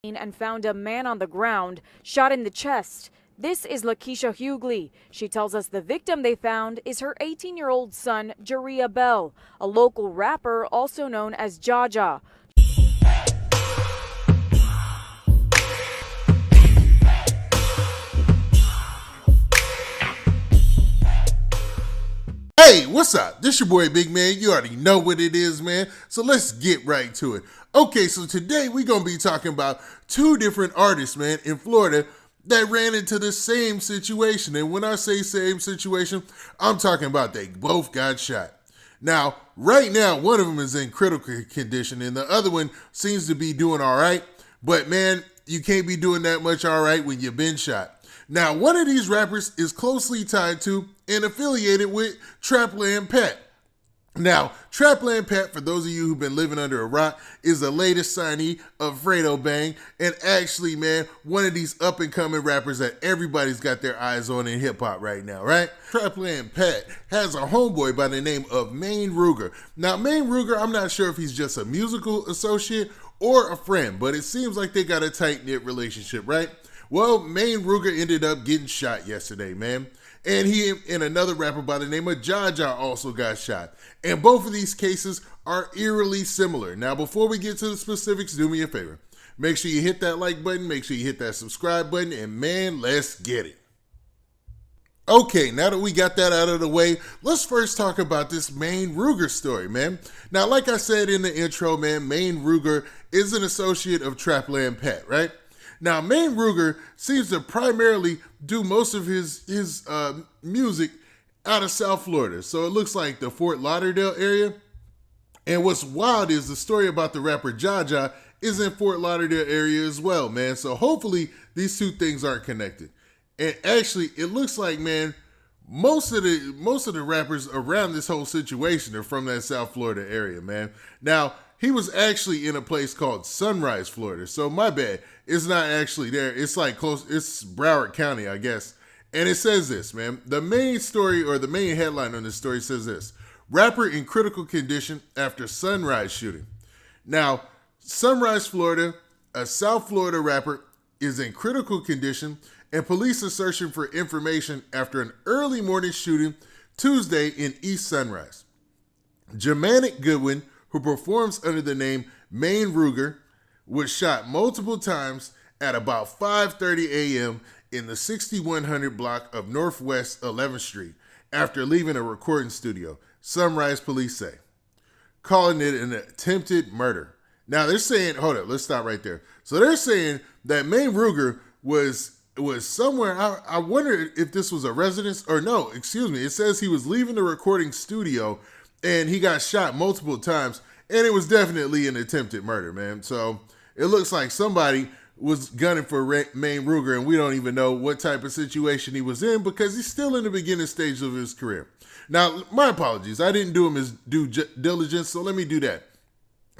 And found a man on the ground, shot in the chest. This is Lakeisha Hughley. She tells us the victim they found is her 18-year-old son, Jaria Bell, a local rapper also known as Jaja. Hey, what's up? This your boy Big Man. You already know what it is, man. So let's get right to it. Okay, so today we're going to be talking about two different artists, man, in Florida that ran into the same situation. And when I say same situation, I'm talking about they both got shot. Now, right now, one of them is in critical condition and the other one seems to be doing all right. But man, you can't be doing that much all right when you've been shot. Now, one of these rappers is closely tied to and affiliated with Trapland Pat. Now, Trapland Pat, for those of you who've been living under a rock, is the latest signee of Fredo Bang, and actually, man, one of these up-and-coming rappers that everybody's got their eyes on in hip-hop right now, right? Trapland Pat has a homeboy by the name of Maine Rugar. Now, Maine Rugar, I'm not sure if he's just a musical associate or a friend, but it seems like they got a tight-knit relationship, right? Well, Maine Rugar ended up getting shot yesterday, man. And he and another rapper by the name of Jaja also got shot. And both of these cases are eerily similar. Now, before we get to the specifics, do me a favor. Make sure you hit that like button, make sure you hit that subscribe button, and man, let's get it. Okay, now that we got that out of the way, let's first talk about this Maine Rugar story, man. Now, like I said in the intro, man, Maine Rugar is an associate of Trapland Pat, right? Now, Maine Rugar seems to primarily do most of his music out of South Florida. So it looks like the Fort Lauderdale area. And what's wild is the story about the rapper Jaja is in Fort Lauderdale area as well, man. So hopefully these two things aren't connected. And actually, it looks like, man, most of the rappers around this whole situation are from that South Florida area, man. Now, he was actually in a place called Sunrise, Florida. So my bad. It's not actually there. It's like close. It's Broward County, I guess. And it says this, man. The main story or the main headline on this story says this. Rapper in critical condition after Sunrise shooting. Now, Sunrise, Florida, a South Florida rapper is in critical condition and police are searching for information after an early morning shooting Tuesday in East Sunrise. Germanic Goodwin, who performs under the name Maine Rugar, was shot multiple times at about 5:30 a.m. in the 6100 block of Northwest 11th Street after leaving a recording studio, Sunrise police say, calling it an attempted murder. Now they're saying, hold up, let's stop right there. So they're saying that Maine Rugar was somewhere, I wonder if this was a residence, or no, excuse me, it says he was leaving the recording studio and he got shot multiple times, and it was definitely an attempted murder, man. So it looks like somebody was gunning for Maine Rugar, and we don't even know what type of situation he was in because he's still in the beginning stage of his career. Now, my apologies. I didn't do him his due diligence, so let me do that.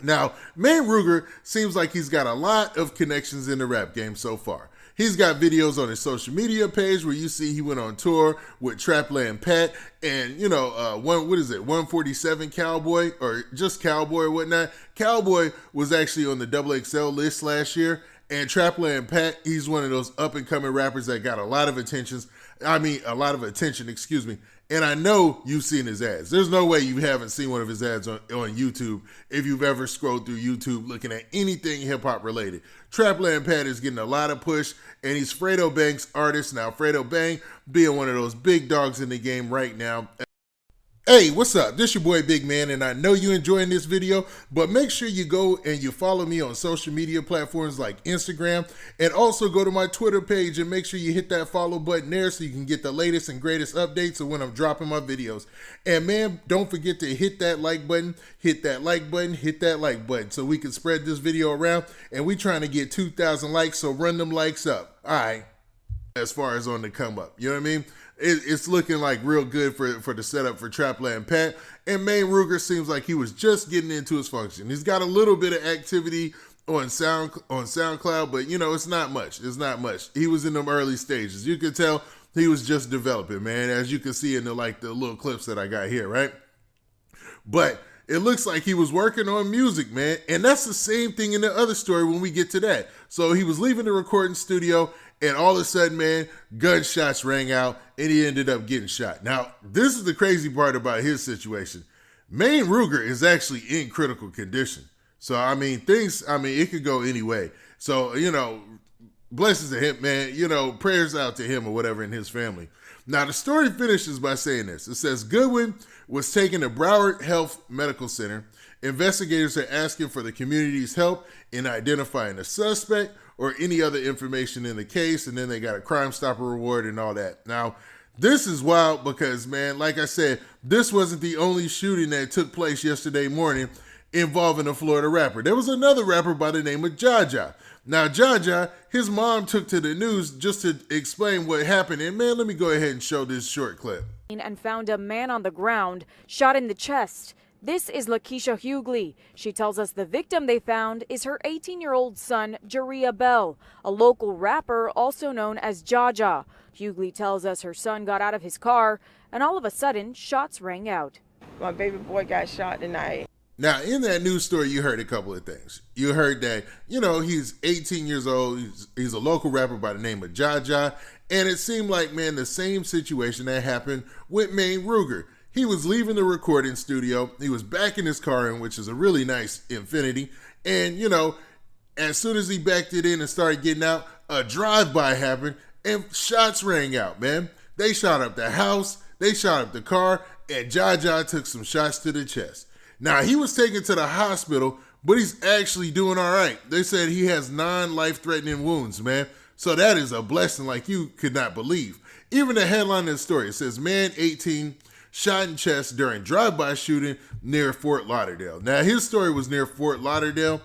Now, Maine Rugar seems like he's got a lot of connections in the rap game so far. He's got videos on his social media page where you see he went on tour with Trapland Pat and, 147 Cowboy or just Cowboy or whatnot. Cowboy was actually on the XXL list last year, and Trapland Pat, he's one of those up-and-coming rappers that got a lot of attention, excuse me. And I know you've seen his ads. There's no way you haven't seen one of his ads on YouTube if you've ever scrolled through YouTube looking at anything hip-hop related. Trapland Pat is getting a lot of push, and he's Fredo Bang's artist. Now, Fredo Bang being one of those big dogs in the game right now. Hey, what's up? This your boy Big Man, and I know you're enjoying this video, but make sure you go and you follow me on social media platforms like Instagram, and also go to my Twitter page and make sure you hit that follow button there so you can get the latest and greatest updates of when I'm dropping my videos. And man, don't forget to hit that like button, hit that like button, hit that like button so we can spread this video around, and we trying to get 2,000 likes, so run them likes up. All right. As far as on the come up, you know what I mean? It's looking like real good for the setup for Trapland Pat. And Maine Rugar seems like he was just getting into his function. He's got a little bit of activity on SoundCloud, but it's not much. It's not much. He was in them early stages. You could tell he was just developing, man, as you can see in the little clips that I got here, right? But it looks like he was working on music, man. And that's the same thing in the other story when we get to that. So he was leaving the recording studio, and all of a sudden, man, gunshots rang out, and he ended up getting shot. Now, this is the crazy part about his situation. Maine Rugar is actually in critical condition. So, it could go any way. So, blessings to him, man. Prayers out to him or whatever in his family. Now, the story finishes by saying this. It says, Goodwin was taken to Broward Health Medical Center. Investigators are asking for the community's help in identifying the suspect or any other information in the case. And then they got a Crime Stopper reward and all that. Now, this is wild because, man, like I said, this wasn't the only shooting that took place yesterday morning involving a Florida rapper. There was another rapper by the name of Jaja. Now, Jaja, his mom took to the news just to explain what happened. And, man, let me go ahead and show this short clip. And found a man on the ground, shot in the chest. This is Lakeisha Hughley. She tells us the victim they found is her 18-year-old son, Jaria Bell, a local rapper also known as Jaja. Hughley tells us her son got out of his car, and all of a sudden, shots rang out. My baby boy got shot tonight. Now, in that news story, you heard a couple of things. You heard that, he's 18 years old. He's a local rapper by the name of Jaja. And it seemed like, man, the same situation that happened with Maine Rugar. He was leaving the recording studio. He was back in his car, which is a really nice Infiniti. And, as soon as he backed it in and started getting out, a drive-by happened and shots rang out, man. They shot up the house. They shot up the car. And Jaja took some shots to the chest. Now, he was taken to the hospital, but he's actually doing all right. They said he has non-life-threatening wounds, man. So that is a blessing like you could not believe. Even the headline of the story, it says, man 18 shot in chest during drive-by shooting near Fort Lauderdale. Now, his story was near Fort Lauderdale,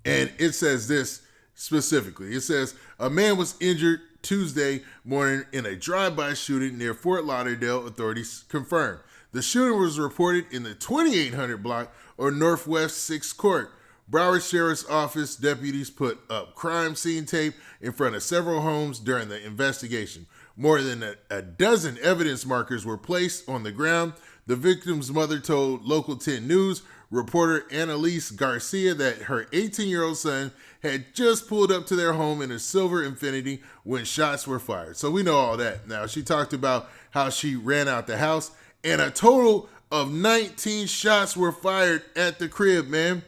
and it says this specifically. It says, a man was injured Tuesday morning in a drive-by shooting near Fort Lauderdale, authorities confirmed. The shooting was reported in the 2800 block or Northwest 6th Court. Broward Sheriff's Office deputies put up crime scene tape in front of several homes during the investigation. More than a dozen evidence markers were placed on the ground. The victim's mother told Local 10 News reporter Annalise Garcia that her 18-year-old son had just pulled up to their home in a silver Infiniti when shots were fired. So we know all that. Now, she talked about how she ran out the house, and a total of 19 shots were fired at the crib, man.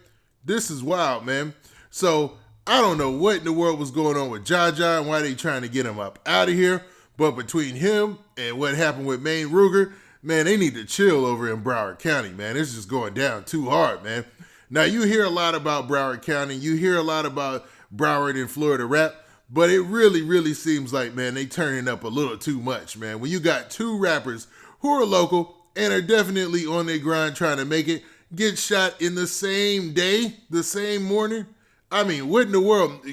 This is wild, man. So I don't know what in the world was going on with Jaja and why they trying to get him up out of here. But between him and what happened with Maine Rugar, man, they need to chill over in Broward County, man. It's just going down too hard, man. Now, you hear a lot about Broward County. You hear a lot about Broward and Florida rap. But it really, really seems like, man, they turning up a little too much, man. When you got two rappers who are local and are definitely on their grind trying to make it, get shot in the same day, the same morning. I mean, what in the world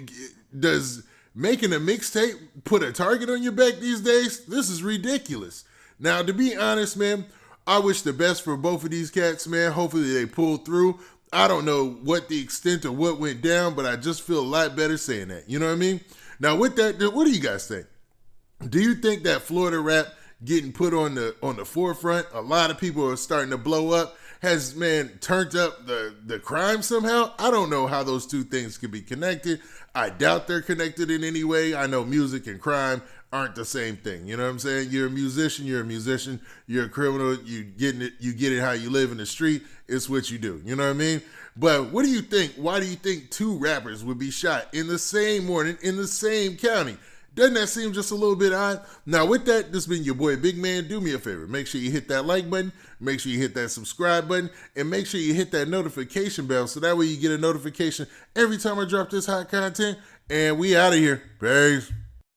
does making a mixtape put a target on your back these days? This is ridiculous. Now, to be honest, man, I wish the best for both of these cats, man. Hopefully they pull through. I don't know what the extent of what went down, but I just feel a lot better saying that. You know what I mean? Now, with that, what do you guys think? Do you think that Florida rap getting put on the forefront, a lot of people are starting to blow up, has, man, turned up the crime somehow? I don't know how those two things could be connected. I doubt they're connected in any way. I know music and crime aren't the same thing. You know what I'm saying? You're a musician. You're a criminal. You get it how you live in the street. It's what you do. You know what I mean? But what do you think? Why do you think two rappers would be shot in the same morning in the same county? Doesn't that seem just a little bit odd? Now, with that, this has been your boy Big Man. Do me a favor. Make sure you hit that like button. Make sure you hit that subscribe button. And make sure you hit that notification bell so that way you get a notification every time I drop this hot content. And we out of here. Peace.